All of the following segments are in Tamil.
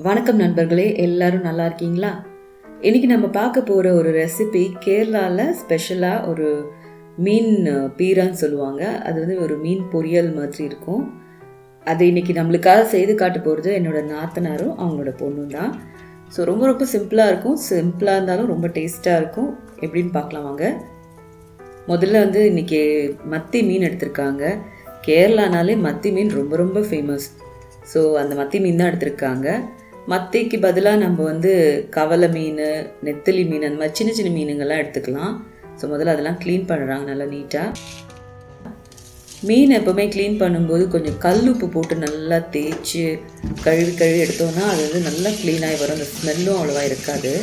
வணக்கம் நண்பர்களே, எல்லாரும் நல்லா இருக்கீங்களா? இன்னைக்கு நம்ம பார்க்க போகிற ஒரு ரெசிபி கேரளாவில் ஸ்பெஷலாக ஒரு மீன் பீரான்னு சொல்லுவாங்க. அது வந்து ஒரு மீன் பொரியல் மாதிரி இருக்கும். அது இன்னைக்கு நம்மளுக்காக செய்து காட்ட போகிறது என்னோட நாத்தனாரும் அவங்களோட பொண்ணும் தான். ஸோ ரொம்ப ரொம்ப சிம்பிளாக இருக்கும். சிம்பிளாக இருந்தாலும் ரொம்ப டேஸ்ட்டாக இருக்கும். எப்படின்னு பார்க்கலாம் வாங்க. முதல்ல வந்து இன்னைக்கு மத்தி மீன் எடுத்திருக்காங்க. கேரளானாலே மத்தி மீன் ரொம்ப ரொம்ப ஃபேமஸ். ஸோ அந்த மத்தி மீன் தான் எடுத்திருக்காங்க. மத்திக்கு பதிலாக நம்ம வந்து கவலை மீன், நெத்திலி மீன், அந்த மாதிரி சின்ன சின்ன மீனுங்கள்லாம் எடுத்துக்கலாம். ஸோ முதல்ல அதெல்லாம் க்ளீன் பண்ணுறாங்க நல்லா நீட்டாக. மீன் எப்போவுமே க்ளீன் பண்ணும்போது கொஞ்சம் கல் உப்பு போட்டு நல்லா தேய்ச்சி கழுவி எடுத்தோன்னா அது வந்து நல்லா க்ளீனாகி வரும். அந்த ஸ்மெல்லும் அவ்வளோவா இருக்காது.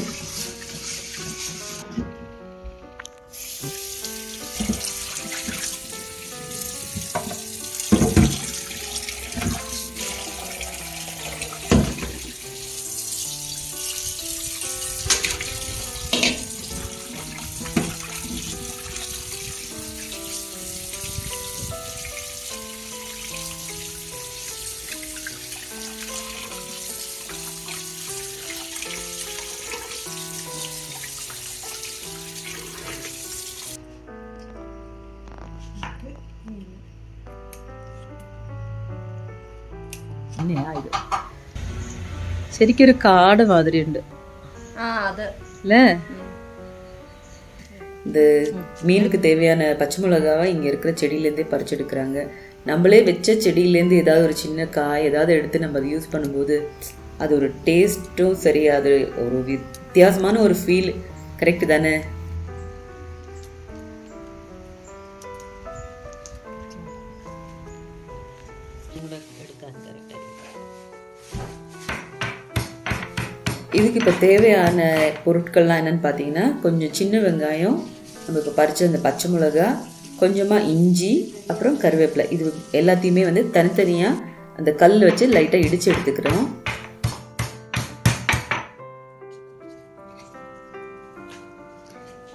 ശരിക്കൊരു കാട് മാതിരി ഉണ്ട് അല്ലേ? இந்த மீனுக்கு தேவையான பச்சை மிளகாவை இங்கே இருக்கிற செடியிலேருந்தே பறிச்செடுக்கிறாங்க. நம்மளே வச்ச செடியிலேருந்து ஏதாவது ஒரு சின்ன காய் ஏதாவது எடுத்து நம்ம அதை யூஸ் பண்ணும்போது அது ஒரு டேஸ்ட்டும் சரி, அது ஒரு வித்தியாசமான ஒரு ஃபீல். கரெக்டு தானே? இதுக்கு இப்போ தேவையான பொருட்கள்லாம் என்னென்னு பார்த்தீங்கன்னா, கொஞ்சம் சின்ன வெங்காயம், நம்ம இப்போ பறித்த அந்த பச்சை மிளகா, கொஞ்சமாக இஞ்சி, அப்புறம் கருவேப்பிலை. இது எல்லாத்தையுமே வந்து தனித்தனியாக அந்த கல் வச்சு லைட்டாக இடித்து எடுத்துக்கிறோம்.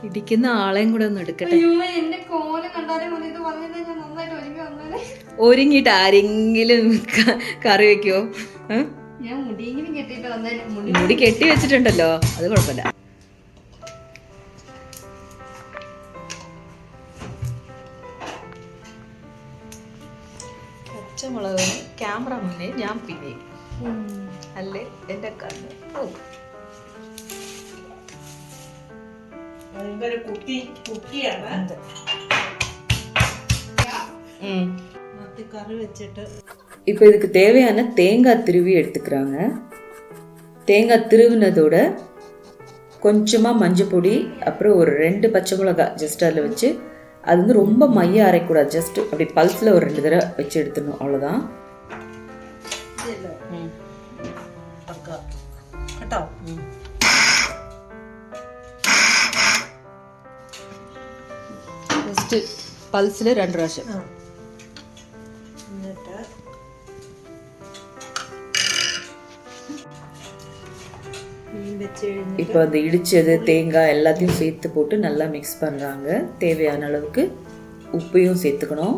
ഇടിക്കുന്ന ആളെയും കൂടെ ഒന്ന് എടുക്കട്ടെ. ഒരുങ്ങിട്ട് ആരെങ്കിലും കറി വെക്കോ? മുടി കെട്ടി വെച്ചിട്ടുണ്ടല്ലോ, അത് കുഴപ്പമില്ല. പച്ചമുളക് ക്യാമറ മുന്നേ ഞാൻ പിന്നെ അല്ലേ എന്റെ കണ്ണ്. கறி வச்சுட்டு இப்போ இதுக்கு தேவையான தேங்காய் திருவி எடுத்துக்கிறாங்க. தேங்காய் திருவினதோட கொஞ்சமாக மஞ்சள் பொடி, அப்புறம் ஒரு 2 பச்சை மிளகா ஜஸ்ட் அதில் வச்சு, அது வந்து ரொம்ப மைய அரைக்கூடாது, ஜஸ்ட் அப்படி பல்ஸில் ஒரு 2 தடவை வச்சு எடுத்துடணும், அவ்வளோதான். ജസ്റ്റ് പൾസിൽ 2 പ്രാവശ്യം. இப்போ அந்த இடிச்சது தேங்காய் எல்லாத்தையும் சேர்த்து போட்டு நல்லா மிக்ஸ் பண்ணுறாங்க. தேவையான அளவுக்கு உப்பையும் சேர்த்துக்கணும்.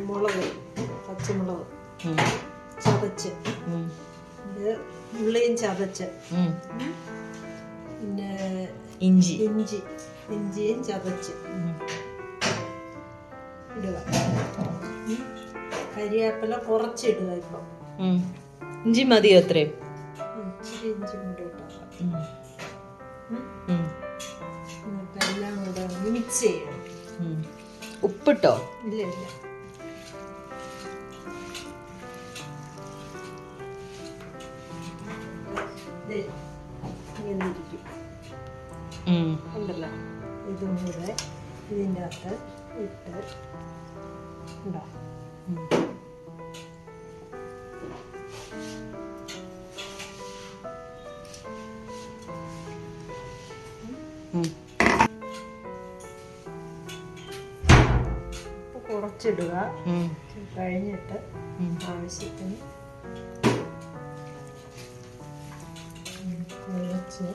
மிளகு, பச்சை மிளகு ചതച്ച്, ഉള്ളിയും ചതച്ച്, പിന്നെ ഇഞ്ചിയും ചതച്ച് ഇടുക. കരിവേപ്പില കുറച്ചിടുക. ഇപ്പം ഇഞ്ചി മതിയോ? അത്രയും ഇച്ചിരി ഇഞ്ചി കൂടെ ഇട്ടാൽ എല്ലാം കൂടെ മിക്സ് ചെയ്യണം. ഉപ്പിട്ടോ? ഇല്ല ഇല്ല. ഇങ്ങനെ ഇരിക്കും ഉണ്ടല്ലോ. ഇതും കൂടെ ഇതിൻ്റെ അകത്ത് ഇട്ട് ഉണ്ടാവും. കുറച്ചിടുക. കഴിഞ്ഞിട്ട് ആവശ്യത്തിന് കുറച്ച്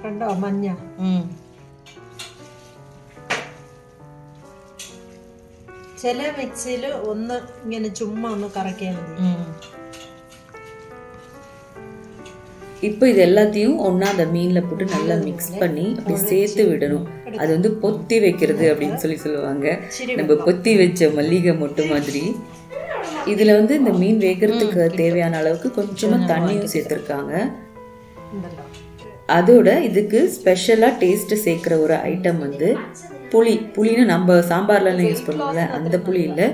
കണ്ടോ മഞ്ഞ ചില മിക്സിയിൽ ഒന്ന് ഇങ്ങനെ ചുമ്മാ ഒന്ന് കറക്കിയാൽ മതി. இப்போ இது எல்லாத்தையும் ஒன்றா அந்த மீனில் போட்டு நல்லா மிக்ஸ் பண்ணி அப்படி சேர்த்து விடணும். அது வந்து பொத்தி வைக்கிறது அப்படின்னு சொல்லுவாங்க. நம்ம பொத்தி வச்ச மல்லிகை மொட்டு மாதிரி. இதில் வந்து இந்த மீன் வேகிறதுக்கு தேவையான அளவுக்கு கொஞ்சமாக தண்ணியும் சேர்த்துருக்காங்க. அதோட இதுக்கு ஸ்பெஷலாக டேஸ்ட்டு சேர்க்குற ஒரு ஐட்டம் வந்து புளின்னு நம்ம சாம்பார்லாம் யூஸ் பண்ணுவோம்ல, அந்த புளி இல்லை,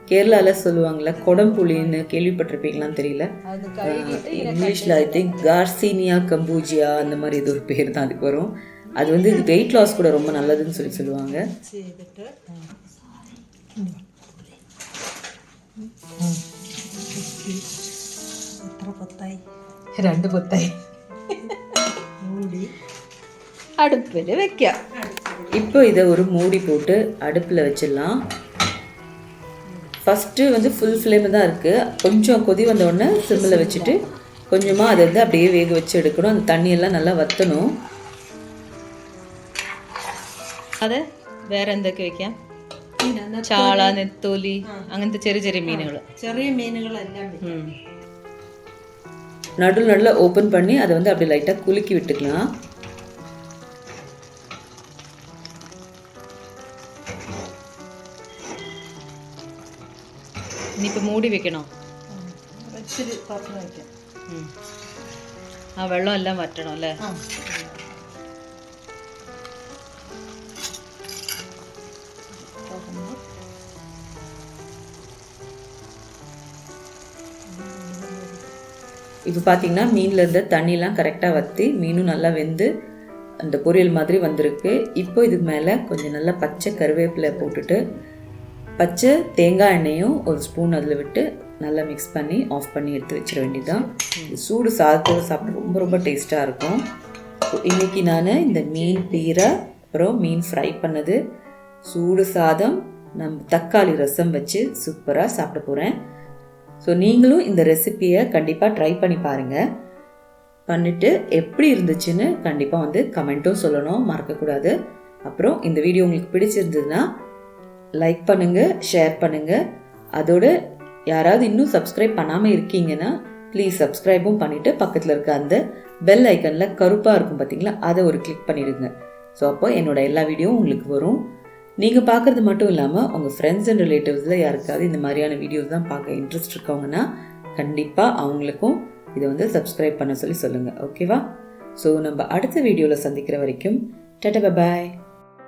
கேரளாவில் சொல்லுவாங்கள்ல கொடம்புளின்னு கேள்விப்பட்டிருப்பீங்களான்னு தெரியல. இங்கிலீஷில் ஐ திங்க் கார்சினியா கம்பூஜியா அந்த மாதிரி இது ஒரு பேர் தான் அதுக்கு வரும். அது வந்து வெயிட் லாஸ் கூட ரொம்ப நல்லதுன்னு சொல்லுவாங்க. രണ്ട് പൊത്തായി അടുപ്പിൽ വെക്കാം. இப்போ இதை ஒரு மூடி போட்டு அடுப்பில் வச்சிடலாம். ஃபஸ்ட்டு வந்து ஃபுல் ஃப்ளேமில் தான் இருக்குது. கொஞ்சம் கொதி வந்தோடனே சிம்மில் வச்சுட்டு கொஞ்சமாக அதை வந்து அப்படியே வேக வச்சு எடுக்கணும். அந்த தண்ணியெல்லாம் நல்லா வற்றணும். അത് വേറെ എന്തൊക്കെ വെക്കാം? ചാള, നെത്തോലി, അങ്ങനത്തെ ചെറിയ ചെറിയ മീനുകൾ. ചെറിയ മീനുകളെല്ലാം நடுவில் ஓப்பன் பண்ணி அதை வந்து அப்படியே லைட்டாக குலுக்கி விட்டுக்கலாம். ഇനിയിപ്പോൾ മൂടി വെക്കണോ? ആ വെള്ളം എല്ലാം വറ്റണം അല്ലേ? இப்போ பார்த்தீங்கன்னா மீனில் இருந்த தண்ணிலாம் கரெக்டாக வற்றி மீனும் நல்லா வெந்து அந்த பொரியல் மாதிரி வந்திருக்கு. இப்போ இதுக்கு மேலே கொஞ்சம் நல்லா பச்சை கருவேப்பிலை போட்டுட்டு பச்சை தேங்காய் எண்ணெயும் ஒரு ஸ்பூன் அதில் விட்டு நல்லா மிக்ஸ் பண்ணி ஆஃப் பண்ணி எடுத்து வச்சிட வேண்டியதுதான். சூடு சாதத்தோடு சாப்பிட ரொம்ப ரொம்ப டேஸ்ட்டாக இருக்கும். இன்றைக்கி நான் இந்த மீன் பீரை, அப்புறம் மீன் ஃப்ரை பண்ணது, சூடு சாதம், நம்ம தக்காளி ரசம் வச்சு சூப்பராக சாப்பிட போகிறேன். ஸோ நீங்களும் இந்த ரெசிப்பியை கண்டிப்பாக ட்ரை பண்ணி பாருங்கள். பண்ணிவிட்டு எப்படி இருந்துச்சுன்னு கண்டிப்பாக வந்து கமெண்ட்டும் சொல்லணும், மறக்கக்கூடாது. அப்புறம் இந்த வீடியோ உங்களுக்கு பிடிச்சிருந்ததுன்னா லைக் பண்ணுங்கள், ஷேர் பண்ணுங்கள். அதோடு யாராவது இன்னும் சப்ஸ்கிரைப் பண்ணாமல் இருக்கீங்கன்னா ப்ளீஸ் சப்ஸ்கிரைபும் பண்ணிவிட்டு பக்கத்தில் இருக்க அந்த பெல் ஐக்கனில் கருப்பாக இருக்கும் பார்த்தீங்களா, அதை ஒரு கிளிக் பண்ணிவிடுங்க. ஸோ அப்போ என்னோடய எல்லா வீடியோவும் உங்களுக்கு வரும். நீங்கள் பார்க்குறது மட்டும் இல்லாமல் உங்கள் ஃப்ரெண்ட்ஸ் அண்ட் ரிலேட்டிவ்ஸில் யாருக்காவது இந்த மாதிரியான வீடியோஸ் தான் பார்க்க இன்ட்ரெஸ்ட் இருக்கவங்கன்னா கண்டிப்பாக அவங்களுக்கும் இதை வந்து சப்ஸ்கிரைப் பண்ண சொல்லுங்கள். ஓகேவா? ஸோ நம்ம அடுத்த வீடியோவில் சந்திக்கிற வரைக்கும் டாடா பாய்.